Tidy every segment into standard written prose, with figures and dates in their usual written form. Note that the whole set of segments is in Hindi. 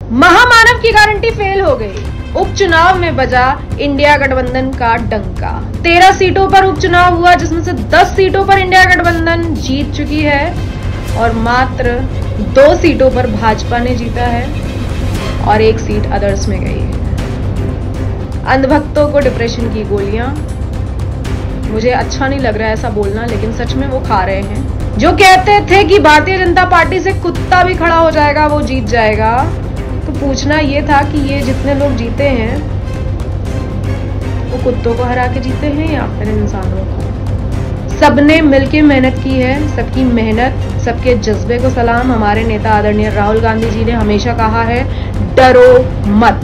महामानव की गारंटी फेल हो गई। उपचुनाव में बजा इंडिया गठबंधन का डंका। 13 सीटों पर उपचुनाव हुआ, जिसमें से 10 सीटों पर इंडिया गठबंधन जीत चुकी है और मात्र 2 सीटों पर भाजपा ने जीता है और 1 सीट अदर्स में गई है। अंधभक्तों को डिप्रेशन की गोलियां। मुझे अच्छा नहीं लग रहा है ऐसा बोलना, लेकिन सच में वो खा रहे हैं। जो कहते थे कि भारतीय जनता पार्टी से कुत्ता भी खड़ा हो जाएगा, वो जीत जाएगा, तो पूछना ये था कि ये जितने लोग जीते हैं वो कुत्तों को हरा के जीते हैं या फिर इंसानों को। सबने मिलकर मेहनत की है, सबकी मेहनत, सबके जज्बे को सलाम। हमारे नेता आदरणीय राहुल गांधी जी ने हमेशा कहा है, डरो मत,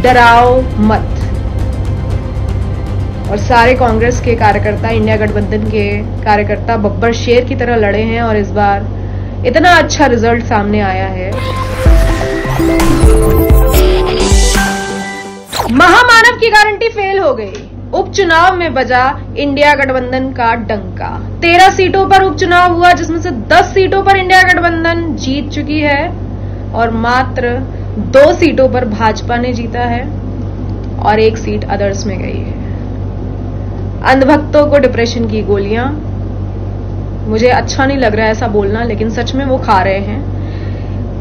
डराओ मत। और सारे कांग्रेस के कार्यकर्ता, इंडिया गठबंधन के कार्यकर्ता बब्बर शेर की तरह लड़े हैं और इस बार इतना अच्छा रिजल्ट सामने आया है। महामानव की गारंटी फेल हो गई। उपचुनाव में बजा इंडिया गठबंधन का डंका। 13 सीटों पर उपचुनाव हुआ, जिसमें से 10 सीटों पर इंडिया गठबंधन जीत चुकी है और मात्र 2 सीटों पर भाजपा ने जीता है और 1 सीट अदर्स में गई है। अंधभक्तों को डिप्रेशन की गोलियां। मुझे अच्छा नहीं लग रहा है ऐसा बोलना, लेकिन सच में वो खा रहे हैं।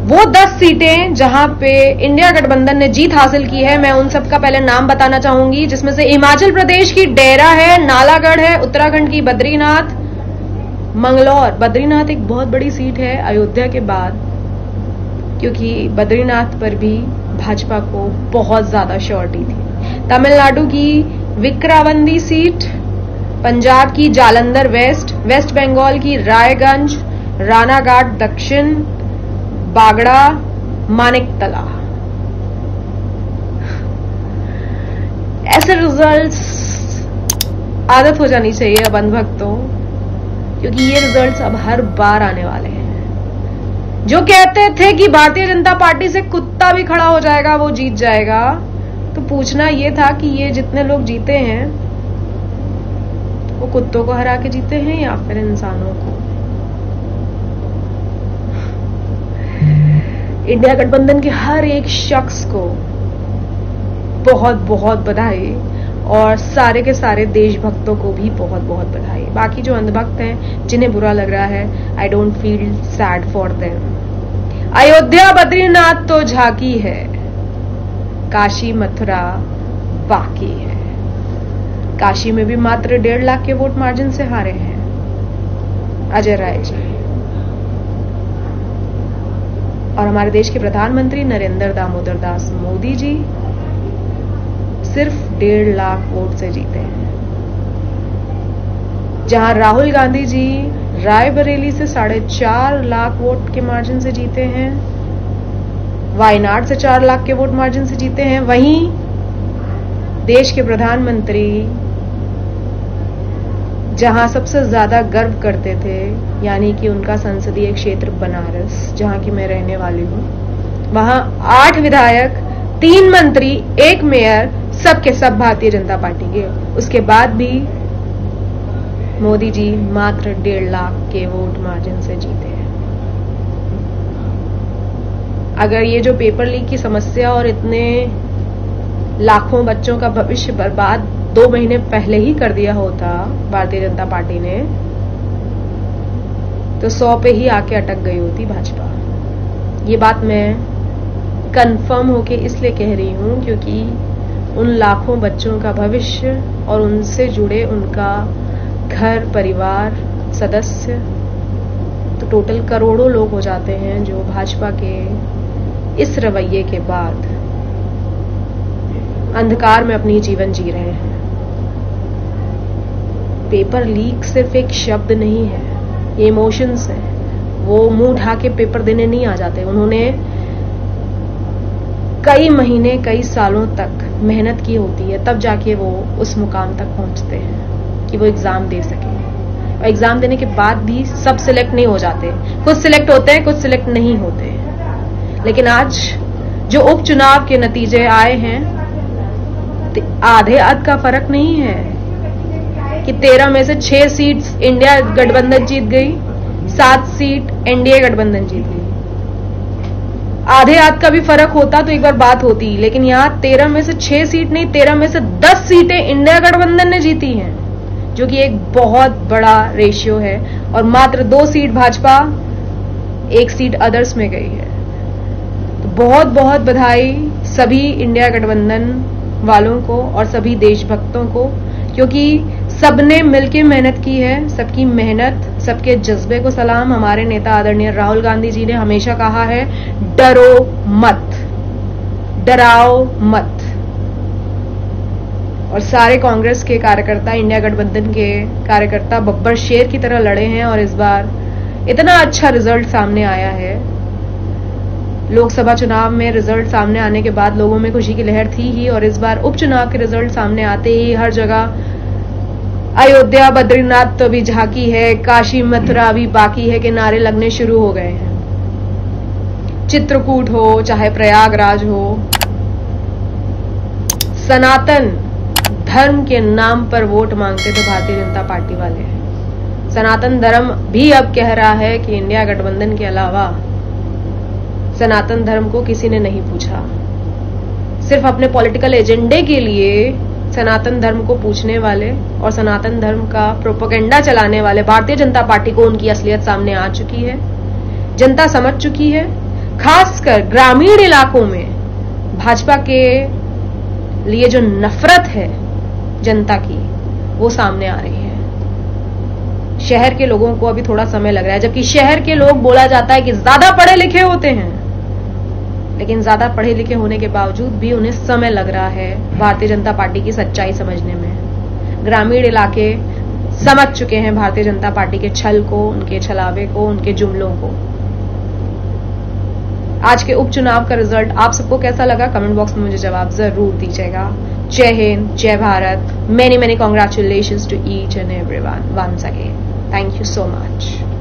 वो 10 सीटें जहां पे इंडिया गठबंधन ने जीत हासिल की है, मैं उन सब का पहले नाम बताना चाहूंगी, जिसमें से हिमाचल प्रदेश की डेरा है, नालागढ़ है, उत्तराखंड की बद्रीनाथ, मंगलौर। बद्रीनाथ एक बहुत बड़ी सीट है अयोध्या के बाद, क्योंकि बद्रीनाथ पर भी भाजपा को बहुत ज्यादा श्योरिटी थी। तमिलनाडु की विक्रावंदी सीट, पंजाब की जालंधर वेस्ट, वेस्ट बंगाल की रायगंज, रानाघाट दक्षिण, बागड़ा, मानिकतला। ऐसे रिजल्ट्स आदत हो जानी चाहिए अब अंधभक्तों, क्योंकि ये रिजल्ट्स अब हर बार आने वाले हैं। जो कहते थे कि भारतीय जनता पार्टी से कुत्ता भी खड़ा हो जाएगा, वो जीत जाएगा, तो पूछना ये था कि ये जितने लोग जीते हैं वो कुत्तों को हरा के जीते हैं या फिर इंसानों को। इंडिया गठबंधन के हर एक शख्स को बहुत बहुत बधाई और सारे के सारे देशभक्तों को भी बहुत बहुत बधाई। बाकी जो अंधभक्त हैं, जिन्हें बुरा लग रहा है, I don't feel sad for them. Ayodhya Badrinath तो झांकी है, काशी मथुरा बाकी है। काशी में भी मात्र 1.5 लाख के वोट मार्जिन से हारे हैं अजय राय जी, और हमारे देश के प्रधानमंत्री नरेंद्र दामोदर दास मोदी जी सिर्फ 1.5 लाख वोट से जीते हैं। जहां राहुल गांधी जी रायबरेली से 4.5 लाख वोट के मार्जिन से जीते हैं, वायनाड से 4 लाख के वोट मार्जिन से जीते हैं, वहीं देश के प्रधानमंत्री जहां सबसे ज्यादा गर्व करते थे, यानी कि उनका संसदीय क्षेत्र बनारस, जहां की मैं रहने वाली हूं, वहां 8 विधायक, 3 मंत्री, 1 मेयर, सबके सब भारतीय जनता पार्टी के। उसके बाद भी मोदी जी मात्र 1.5 लाख के वोट मार्जिन से जीते हैं। अगर ये जो पेपर लीक की समस्या और इतने लाखों बच्चों का भविष्य बर्बाद 2 महीने पहले ही कर दिया होता भारतीय जनता पार्टी ने, तो 100 पे ही आके अटक गई होती भाजपा। ये बात मैं कंफर्म होके इसलिए कह रही हूं क्योंकि उन लाखों बच्चों का भविष्य और उनसे जुड़े उनका घर परिवार सदस्य, तो टोटल करोड़ों लोग हो जाते हैं जो भाजपा के इस रवैये के बाद अंधकार में अपनी जीवन जी रहे हैं। पेपर लीक सिर्फ एक शब्द नहीं है, ये इमोशंस है। वो मुंह उठा के पेपर देने नहीं आ जाते। उन्होंने कई महीने, कई सालों तक मेहनत की होती है, तब जाके वो उस मुकाम तक पहुंचते हैं कि वो एग्जाम दे सके। और एग्जाम देने के बाद भी सब सिलेक्ट नहीं हो जाते, कुछ सिलेक्ट होते हैं, कुछ सिलेक्ट नहीं होते। लेकिन आज जो उपचुनाव के नतीजे आए हैं, आधे अध का फर्क नहीं है कि 13 में से 6 सीट्स इंडिया गठबंधन जीत गई, 7 सीट एनडीए गठबंधन जीत गई। आधे हाथ का भी फर्क होता तो एक बार बात होती, लेकिन यहां 13 में से 6 सीट नहीं, 13 में से 10 सीटें इंडिया गठबंधन ने जीती हैं, जो कि एक बहुत बड़ा रेशियो है। और मात्र 2 सीट भाजपा, 1 सीट अदर्स में गई है। तो बहुत बहुत बधाई सभी इंडिया गठबंधन वालों को और सभी देशभक्तों को, क्योंकि सबने मिलकर मेहनत की है। सबकी मेहनत, सबके जज्बे को सलाम। हमारे नेता आदरणीय राहुल गांधी जी ने हमेशा कहा है, डरो मत, डराओ मत। और सारे कांग्रेस के कार्यकर्ता, इंडिया गठबंधन के कार्यकर्ता बब्बर शेर की तरह लड़े हैं और इस बार इतना अच्छा रिजल्ट सामने आया है। लोकसभा चुनाव में रिजल्ट सामने आने के बाद लोगों में खुशी की लहर थी ही, और इस बार उपचुनाव के रिजल्ट सामने आते ही हर जगह अयोध्या बद्रीनाथ तो अभी झांकी है, काशी मथुरा अभी बाकी है के नारे लगने शुरू हो गए हैं। चित्रकूट हो चाहे प्रयागराज हो, सनातन धर्म के नाम पर वोट मांगते थे भारतीय जनता पार्टी वाले। सनातन धर्म भी अब कह रहा है कि इंडिया गठबंधन के अलावा सनातन धर्म को किसी ने नहीं पूछा। सिर्फ अपने पॉलिटिकल एजेंडे के लिए सनातन धर्म को पूछने वाले और सनातन धर्म का प्रोपेगेंडा चलाने वाले भारतीय जनता पार्टी को उनकी असलियत सामने आ चुकी है। जनता समझ चुकी है। खासकर ग्रामीण इलाकों में भाजपा के लिए जो नफरत है जनता की, वो सामने आ रही है। शहर के लोगों को अभी थोड़ा समय लग रहा है, जबकि शहर के लोग बोला जाता है कि ज्यादा पढ़े लिखे होते हैं, लेकिन ज्यादा पढ़े लिखे होने के बावजूद भी उन्हें समय लग रहा है भारतीय जनता पार्टी की सच्चाई समझने में। ग्रामीण इलाके समझ चुके हैं भारतीय जनता पार्टी के छल को, उनके छलावे को, उनके जुमलों को। आज के उपचुनाव का रिजल्ट आप सबको कैसा लगा? कमेंट बॉक्स में मुझे जवाब जरूर दीजिएगा। Jai Hind, Jai Bharat. Many many congratulations to each and everyone once again. Thank you so much.